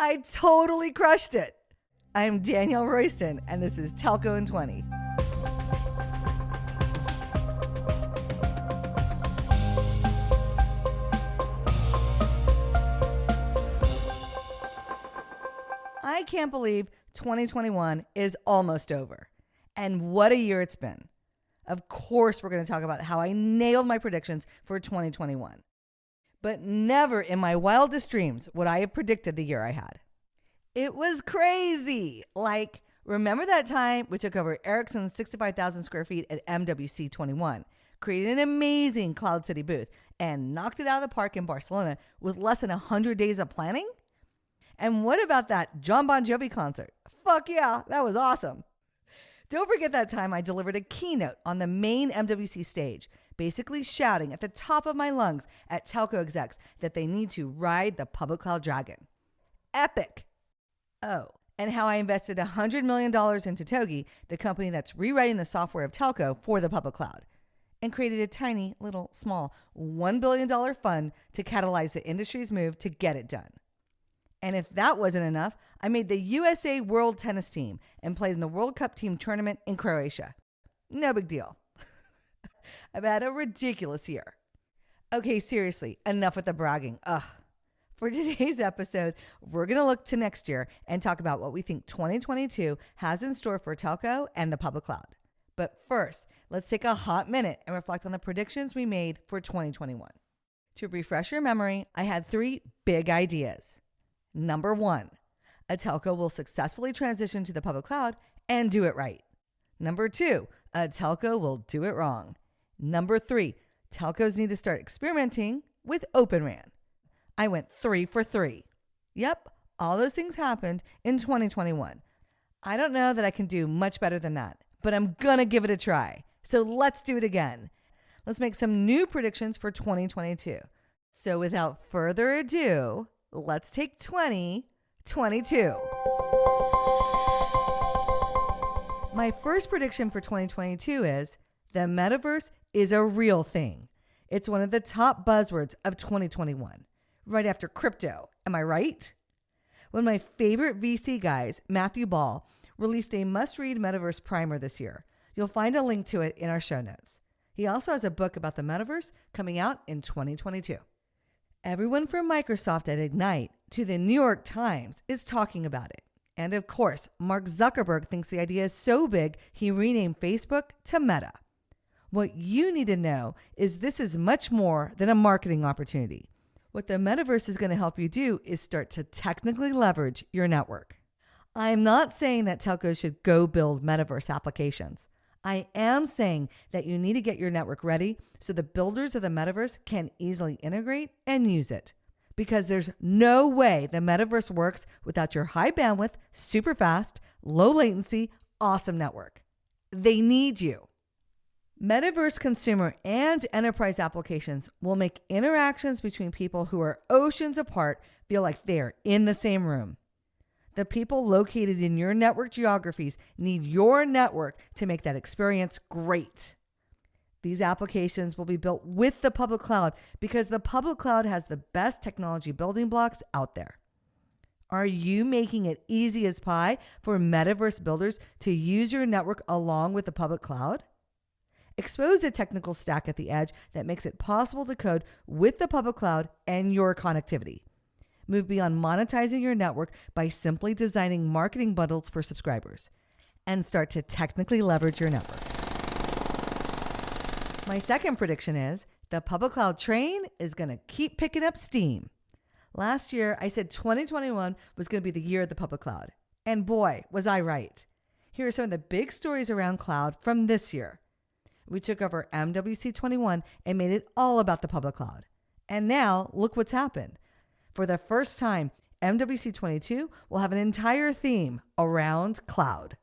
I totally crushed it. I'm Danielle Royston, and this is Telco in 20. I can't believe 2021 is almost over. And what a year it's been. Of course, we're going to talk about how I nailed my predictions for 2021. But never in my wildest dreams would I have predicted the year I had. It was crazy. Like, remember that time we took over Ericsson's 65,000 square feet at MWC 21, created an amazing Cloud City booth, and knocked it out of the park in Barcelona with less than 100 days of planning? And what about that John Bon Jovi concert? Fuck yeah, that was awesome. Don't forget that time I delivered a keynote on the main MWC stage, basically shouting at the top of my lungs at telco execs that they need to ride the public cloud dragon. Epic. Oh, and how I invested $100 million into Togi, the company that's rewriting the software of telco for the public cloud, and created a tiny, little, small $1 billion fund to catalyze the industry's move to get it done. And if that wasn't enough, I made the USA World Tennis Team and played in the World Cup team tournament in Croatia. No big deal. I've had a ridiculous year. Okay, seriously, enough with the bragging. Ugh. For today's episode, we're going to look to next year and talk about what we think 2022 has in store for telco and the public cloud. But first, let's take a hot minute and reflect on the predictions we made for 2021. To refresh your memory, I had 3 big ideas. Number 1, a telco will successfully transition to the public cloud and do it right. Number 2, a telco will do it wrong. Number 3, telcos need to start experimenting with Open RAN. I went 3 for 3. Yep, all those things happened in 2021. I don't know that I can do much better than that, but I'm gonna give it a try. So let's do it again. Let's make some new predictions for 2022. So without further ado, let's take 2022. My first prediction for 2022 is the metaverse is a real thing. It's one of the top buzzwords of 2021, right after crypto. Am I right? One of my favorite VC guys, Matthew Ball, released a must-read metaverse primer this year. You'll find a link to it in our show notes. He also has a book about the metaverse coming out in 2022. Everyone from Microsoft at Ignite to the New York Times is talking about it. And of course, Mark Zuckerberg thinks the idea is so big, he renamed Facebook to Meta. What you need to know is this is much more than a marketing opportunity. What the metaverse is going to help you do is start to technically leverage your network. I'm not saying that telcos should go build metaverse applications. I am saying that you need to get your network ready so the builders of the metaverse can easily integrate and use it. Because there's no way the metaverse works without your high bandwidth, super fast, low latency, awesome network. They need you. Metaverse consumer and enterprise applications will make interactions between people who are oceans apart feel like they're in the same room. The people located in your network geographies need your network to make that experience great. These applications will be built with the public cloud because the public cloud has the best technology building blocks out there. Are you making it easy as pie for metaverse builders to use your network along with the public cloud? Expose the technical stack at the edge that makes it possible to code with the public cloud and your connectivity. Move beyond monetizing your network by simply designing marketing bundles for subscribers and start to technically leverage your network. My second prediction is the public cloud train is going to keep picking up steam. Last year, I said 2021 was going to be the year of the public cloud. And boy, was I right. Here are some of the big stories around cloud from this year. We took over MWC 21 and made it all about the public cloud. And now, look what's happened. For the first time, MWC 22 will have an entire theme around cloud.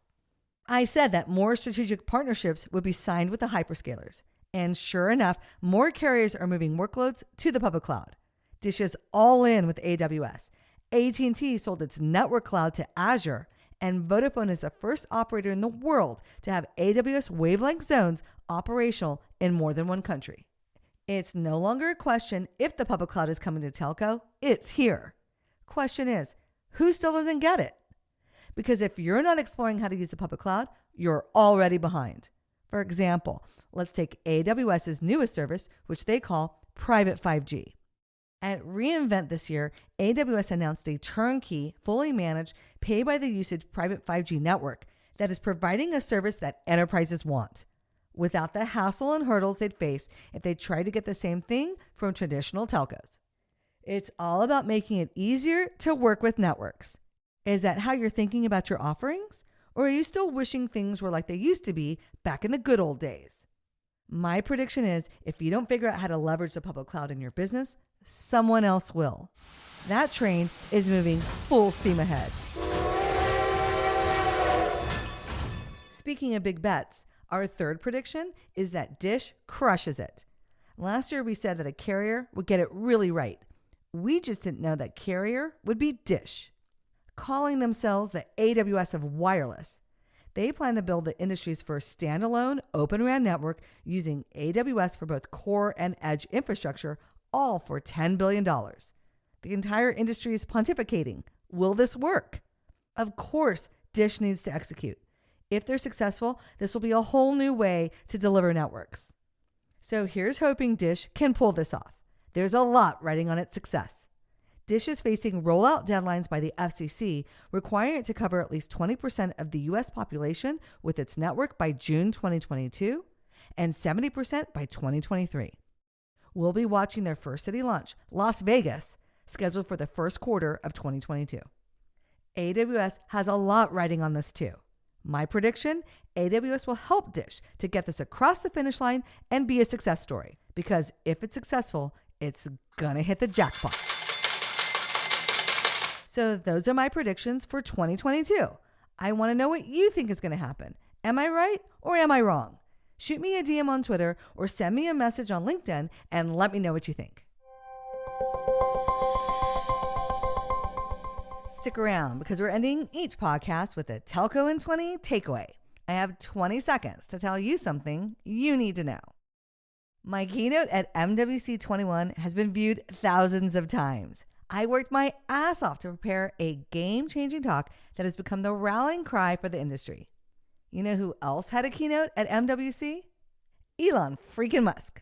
I said that more strategic partnerships would be signed with the hyperscalers. And sure enough, more carriers are moving workloads to the public cloud. Dish is all in with AWS. AT&T sold its network cloud to Azure, and Vodafone is the first operator in the world to have AWS wavelength zones operational in more than one country. It's no longer a question if the public cloud is coming to telco, it's here. Question is, who still doesn't get it? Because if you're not exploring how to use the public cloud, you're already behind. For example, let's take AWS's newest service, which they call Private 5G. At reInvent this year, AWS announced a turnkey, fully managed, pay-by-the-usage private 5G network that is providing a service that enterprises want, without the hassle and hurdles they'd face if they tried to get the same thing from traditional telcos. It's all about making it easier to work with networks. Is that how you're thinking about your offerings? Or are you still wishing things were like they used to be back in the good old days? My prediction is if you don't figure out how to leverage the public cloud in your business, someone else will. That train is moving full steam ahead. Speaking of big bets, our third prediction is that Dish crushes it. Last year we said that a carrier would get it really right. We just didn't know that carrier would be Dish. Calling themselves the AWS of wireless, they plan to build the industry's first standalone Open RAN network using AWS for both core and edge infrastructure, all for $10 billion. The entire industry is pontificating. Will this work? Of course, Dish needs to execute. If they're successful, this will be a whole new way to deliver networks. So here's hoping Dish can pull this off. There's a lot riding on its success. Dish is facing rollout deadlines by the FCC, requiring it to cover at least 20% of the U.S. population with its network by June 2022 and 70% by 2023. We'll be watching their first city launch, Las Vegas, scheduled for the first quarter of 2022. AWS has a lot riding on this too. My prediction, AWS will help Dish to get this across the finish line and be a success story, because if it's successful, it's gonna hit the jackpot. So those are my predictions for 2022. I want to know what you think is going to happen. Am I right or am I wrong? Shoot me a DM on Twitter or send me a message on LinkedIn and let me know what you think. Stick around because we're ending each podcast with a Telco in 20 takeaway. I have 20 seconds to tell you something you need to know. My keynote at MWC 21 has been viewed thousands of times. I worked my ass off to prepare a game-changing talk that has become the rallying cry for the industry. You know who else had a keynote at MWC? Elon freaking Musk.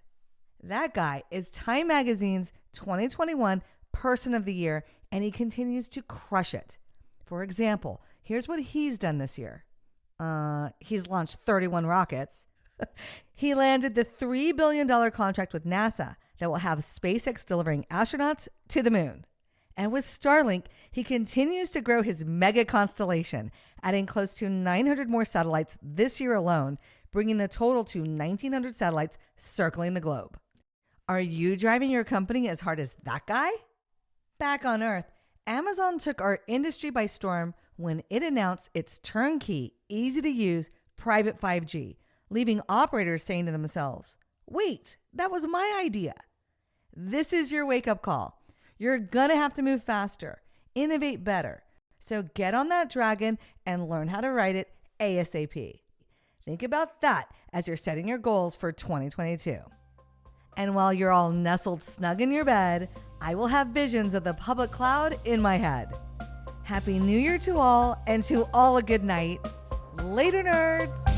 That guy is Time Magazine's 2021 Person of the Year, and he continues to crush it. For example, here's what he's done this year. He's launched 31 rockets. He landed the $3 billion contract with NASA that will have SpaceX delivering astronauts to the moon. And with Starlink, he continues to grow his mega constellation, adding close to 900 more satellites this year alone, bringing the total to 1,900 satellites circling the globe. Are you driving your company as hard as that guy? Back on Earth, Amazon took our industry by storm when it announced its turnkey, easy-to-use private 5G, leaving operators saying to themselves, "Wait, that was my idea." This is your wake-up call. You're going to have to move faster, innovate better. So get on that dragon and learn how to ride it ASAP. Think about that as you're setting your goals for 2022. And while you're all nestled snug in your bed, I will have visions of the public cloud in my head. Happy New Year to all, and to all a good night. Later, nerds.